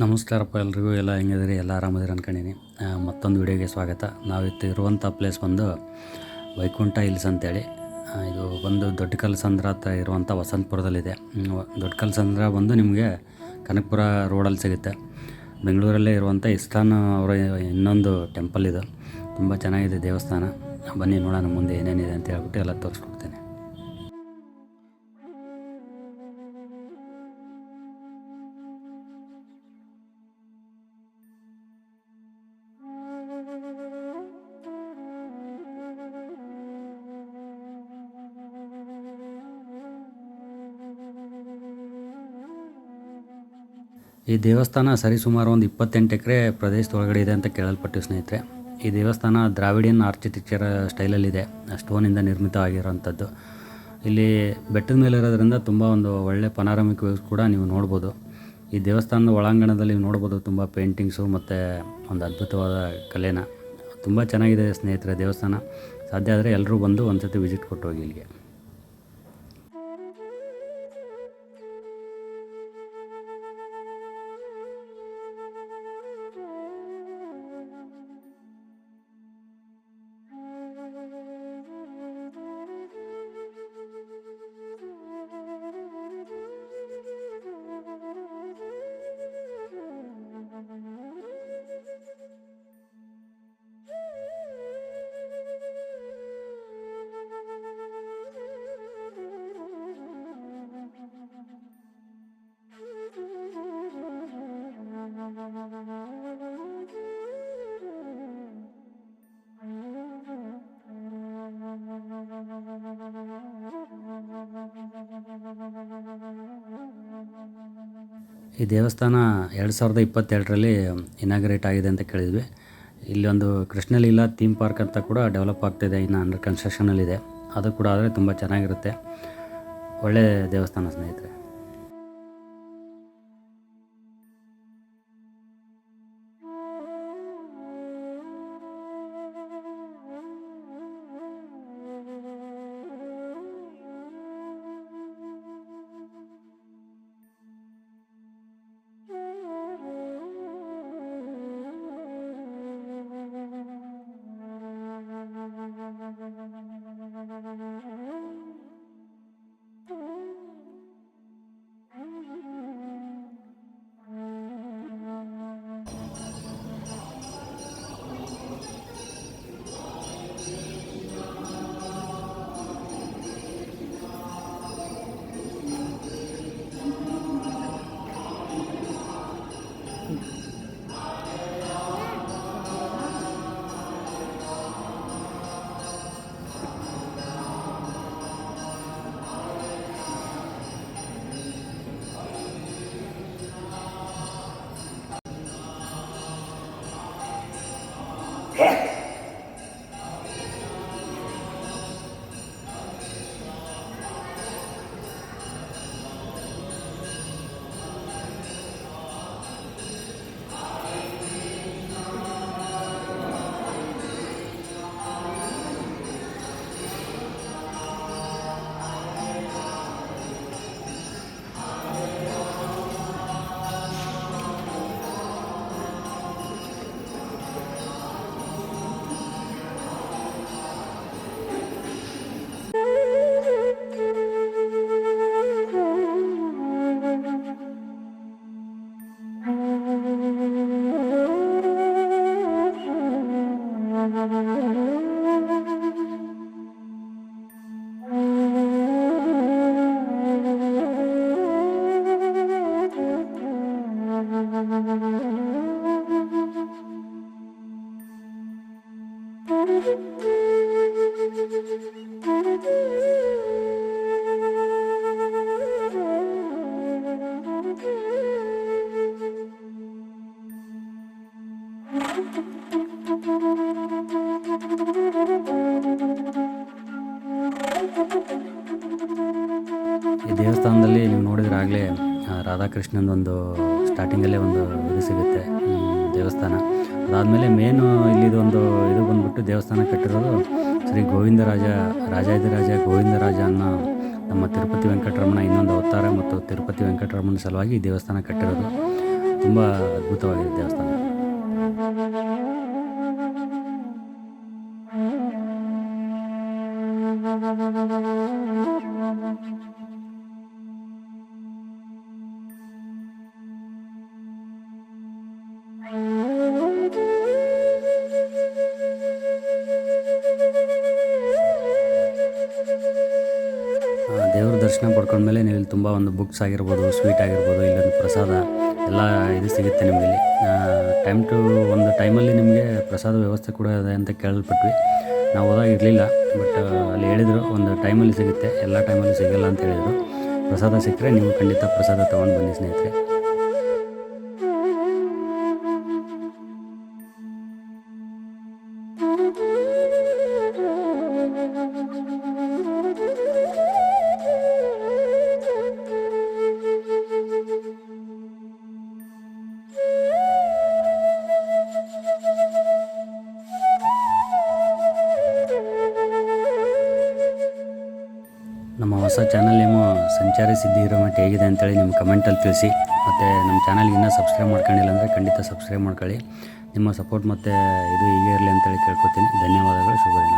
ನಮಸ್ಕಾರಪ್ಪ ಎಲ್ರಿಗೂ. ಎಲ್ಲ ಹೆಂಗಿದ್ರಿ? ಎಲ್ಲ ಆರಾಮದಿರಿ ಅನ್ಕೊಂಡಿನಿ. ಮತ್ತೊಂದು ವಿಡಿಯೋಗೆ ಸ್ವಾಗತ. ನಾವಿತ್ತು ಇರುವಂಥ ಪ್ಲೇಸ್ ಬಂದು ವೈಕುಂಠ ಹಿಲ್ಸ್ ಅಂತೇಳಿ. ಇದು ಬಂದು ದೊಡ್ಡ ಕಲ್ಲಸಂದ್ರ ಹತ್ರ ಇರುವಂಥ ವಸಂತಪುರದಲ್ಲಿದೆ. ದೊಡ್ಡ ಕಲ್ಲಸಂದ್ರ ಬಂದು ನಿಮಗೆ ಕನಕಪುರ ರೋಡಲ್ಲಿ ಸಿಗುತ್ತೆ. ಬೆಂಗಳೂರಲ್ಲೇ ಇರುವಂಥ ಇಸ್ಕಾನ್ ಅವರ ಇನ್ನೊಂದು ಟೆಂಪಲ್ ಇದು. ತುಂಬ ಚೆನ್ನಾಗಿದೆ ದೇವಸ್ಥಾನ. ಬನ್ನಿ ನೋಡೋಣ ಮುಂದೆ ಏನೇನಿದೆ ಅಂತ ಹೇಳ್ಬಿಟ್ಟು ಎಲ್ಲ ತೋರಿಸ್ಕೊಡ್ತೇನೆ. ಈ ದೇವಸ್ಥಾನ ಸರಿಸುಮಾರು ಒಂದು 28 ಎಕರೆ ಪ್ರದೇಶದೊಳಗಡೆ ಇದೆ ಅಂತ ಕೇಳಲ್ಪಟ್ಟು ಸ್ನೇಹಿತರೆ. ಈ ದೇವಸ್ಥಾನ ದ್ರಾವಿಡಿಯನ್ ಆರ್ಕಿಟೆಕ್ಚರ್ ಸ್ಟೈಲಲ್ಲಿದೆ. ಸ್ಟೋನಿಂದ ನಿರ್ಮಿತವಾಗಿರೋವಂಥದ್ದು. ಇಲ್ಲಿ ಬೆಟ್ಟದ ಮೇಲೆ ಇರೋದ್ರಿಂದ ತುಂಬ ಒಂದು ಒಳ್ಳೆ ಪನಾರಮಿಕ್ ವ್ಯೂಸ್ ಕೂಡ ನೀವು ನೋಡ್ಬೋದು. ಈ ದೇವಸ್ಥಾನದ ಒಳಾಂಗಣದಲ್ಲಿ ನೀವು ನೋಡ್ಬೋದು ತುಂಬ ಪೇಂಟಿಂಗ್ಸು ಮತ್ತು ಒಂದು ಅದ್ಭುತವಾದ ಕಲೆನ. ತುಂಬ ಚೆನ್ನಾಗಿದೆ ಸ್ನೇಹಿತರೆ ದೇವಸ್ಥಾನ. ಸಾಧ್ಯ ಆದರೆ ಎಲ್ಲರೂ ಬಂದು ಒಂದು ಸತಿ ವಿಸಿಟ್ ಕೊಟ್ಟು ಹೋಗಿ ಇಲ್ಲಿಗೆ. ಈ ದೇವಸ್ಥಾನ 2022ರಲ್ಲಿ ಇನಾಗ್ರೇಟ್ ಆಗಿದೆ ಅಂತ ಕೇಳಿದ್ವಿ. ಇಲ್ಲಿ ಒಂದು ಕೃಷ್ಣಲೀಲಾ ಥೀಮ್ ಪಾರ್ಕ್ ಅಂತ ಕೂಡ ಡೆವಲಪ್ ಆಗ್ತಾಯಿದೆ. ಇನ್ನು ಅಂಡರ್ ಕನ್ಸ್ಟ್ರಕ್ಷನಲ್ಲಿದೆ. ಅದು ಕೂಡ ಆದರೆ ತುಂಬ ಚೆನ್ನಾಗಿರುತ್ತೆ. ಒಳ್ಳೆಯ ದೇವಸ್ಥಾನ ಸ್ನೇಹಿತರೆ. ಈ ದೇವಸ್ಥಾನದಲ್ಲಿ ನೀವು ನೋಡಿದ್ರೆ ಆಗಲೇ ರಾಧಾಕೃಷ್ಣಂದೊಂದು ಸ್ಟಾರ್ಟಿಂಗಲ್ಲೇ ಒಂದು ಇದು ಸಿಗುತ್ತೆ ದೇವಸ್ಥಾನ. ಅದಾದಮೇಲೆ ಮೇನು ಇಲ್ಲಿದೊಂದು ಇದು ಬಂದ್ಬಿಟ್ಟು ದೇವಸ್ಥಾನ ಕಟ್ಟಿರೋದು ಶ್ರೀ ರಾಜಾಧಿರಾಜ ಗೋವಿಂದರಾಜ ಅನ್ನೋ ನಮ್ಮ ತಿರುಪತಿ ವೆಂಕಟರಮಣ ಇನ್ನೊಂದು ಅವತಾರ ಮತ್ತು ತಿರುಪತಿ ವೆಂಕಟರಮಣ ಸಲುವಾಗಿ ಈ ದೇವಸ್ಥಾನ ಕಟ್ಟಿರೋದು. ತುಂಬ ಅದ್ಭುತವಾಗಿದೆ ದೇವಸ್ಥಾನ. ದೇವ್ರ ದರ್ಶನ ಪಡ್ಕೊಂಡ್ಮೇಲೆ ನೀವು ಇಲ್ಲಿ ತುಂಬ ಒಂದು ಬುಕ್ಸ್ ಆಗಿರ್ಬೋದು, ಸ್ವೀಟ್ ಆಗಿರ್ಬೋದು, ಇಲ್ಲೊಂದು ಪ್ರಸಾದ ಎಲ್ಲ ಇದು ಸಿಗುತ್ತೆ ನಿಮಗೆ ಇಲ್ಲಿ. ಒಂದು ಟೈಮಲ್ಲಿ ನಿಮಗೆ ಪ್ರಸಾದ ವ್ಯವಸ್ಥೆ ಕೂಡ ಇದೆ ಅಂತ ಕೇಳಲ್ಪಟ್ವಿ. ನಾವು ಹೋದಾಗ ಇರಲಿಲ್ಲ, ಬಟ್ ಅಲ್ಲಿ ಹೇಳಿದರು ಒಂದು ಟೈಮಲ್ಲಿ ಸಿಗುತ್ತೆ, ಎಲ್ಲ ಟೈಮಲ್ಲಿ ಸಿಗಲ್ಲ ಅಂತ ಹೇಳಿದರು. ಪ್ರಸಾದ ಸಿಕ್ಕರೆ ನೀವು ಖಂಡಿತ ಪ್ರಸಾದ ತೊಗೊಂಡು ಬನ್ನಿ ಸ್ನೇಹಿತರೆ. ನಮ್ಮ ಹೊಸ ಚಾನಲ್ ನೇಮು ಸಂಚಾರಿ ಸಿದ್ಧಿ ಹಿರೇಮಠ ಹೇಗಿದೆ ಅಂತೇಳಿ ನಿಮ್ಮ ಕಮೆಂಟಲ್ಲಿ ತಿಳಿಸಿ. ಮತ್ತು ನಮ್ಮ ಚಾನಲ್ಗೆ ಇನ್ನೂ ಸಬ್ಸ್ಕ್ರೈಬ್ ಮಾಡ್ಕೊಂಡಿಲ್ಲ ಅಂದರೆ ಖಂಡಿತ ಸಬ್ಸ್ಕ್ರೈಬ್ ಮಾಡ್ಕೊಳ್ಳಿ. ನಿಮ್ಮ ಸಪೋರ್ಟ್ ಮತ್ತು ಇದು ಹೀಗೆ ಇರಲಿ ಅಂತೇಳಿ ಕೇಳ್ಕೊತೀನಿ. ಧನ್ಯವಾದಗಳು. ಶುಭ ದಿನ.